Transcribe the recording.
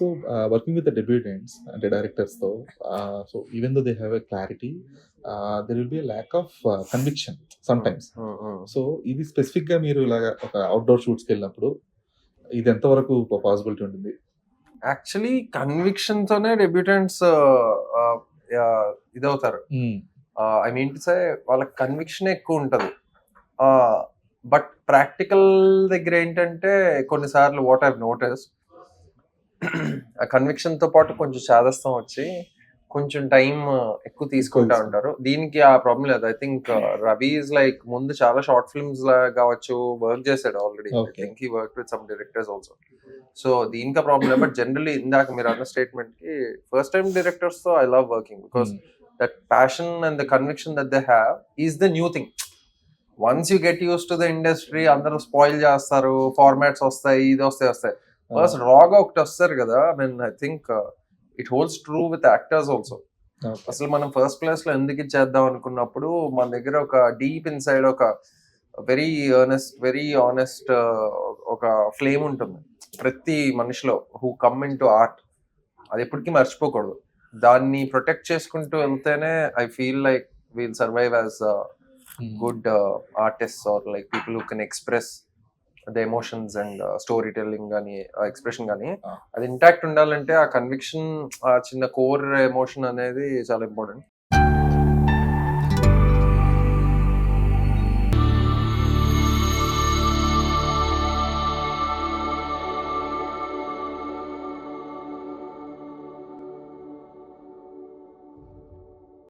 So, working with the debutantes అంటే డైరెక్టర్స్‌తో so, even though they have a clarity there will be a lack of conviction sometimes. So, ఇది స్పెసిఫిక్‌గా మీరు ఇలాగ ఒక ఔట్‌డోర్ షూట్స్‌కెళ్ళినప్పుడు ఇది ఎంత వరకు పాసిబిలిటీ ఉంటుంది? యాక్చువల్లీ కన్విక్షన్ తోనే డెబ్యూటెంట్స్ ఇదవుతారు. హ్మ్. ఐ మీన్ టు సే వాళ్ళకి కన్విక్షన్ ఎక్కువ ఉంటది. బట్ ప్రాక్టికల్ దగ్గర ఏంటంటే కొన్నిసార్లు వాట్ ఐవ్ నోటీస్డ్ ఆ కన్విక్షన్ తో పాటు కొంచెం చాదస్తం వచ్చి కొంచెం టైం ఎక్కువ తీసుకుంటా ఉంటారు. దీనికి ఆ ప్రాబ్లం లేదు. I think Ravi is like ముందు చాలా షార్ట్ ఫిల్మ్స్ కావచ్చు వర్క్ చేశాడు already. I okay. Think he work with some directors also. So దీనికి ఆ ప్రాబ్లం లేదు. బట్ జనరల్లీ ఇందాక మీరు అన్న స్టేట్మెంట్ కి ఫస్ట్ టైం డైరెక్టర్స్ తో I love working because that passion and the conviction that they have is the new thing. Once you get use to the industry అందరూ spoil చేస్తారు, formats వస్తాయి, ఇది వస్తాయి. ఫస్ట్ రాగా ఒకటి వస్తారు కదా. I mean I think it holds true with actors also. Okay. అసలు మనం ఫస్ట్ ప్లేస్ లో ఎందుకు ఇది చేద్దాం అనుకున్నప్పుడు మన దగ్గర ఒక డీప్ ఇన్సైడ్ ఒక వెరీ ఆనెస్ట్ ఒక ఫ్లేమ్ ఉంటుంది ప్రతి మనిషిలో who come in to art. అది ఎప్పటికీ మర్చిపోకూడదు. దాన్ని ప్రొటెక్ట్ చేసుకుంటూ వెళ్తేనే I feel like we'll survive as good artist are like people who can express the emotions and story telling కానీ ఎక్స్ప్రెషన్ కానీ అది ఇంటాక్ట్ ఉండాలంటే ఆ కన్విక్షన్ ఆ చిన్న కోర్ ఎమోషన్ అనేది చాలా ఇంపార్టెంట్.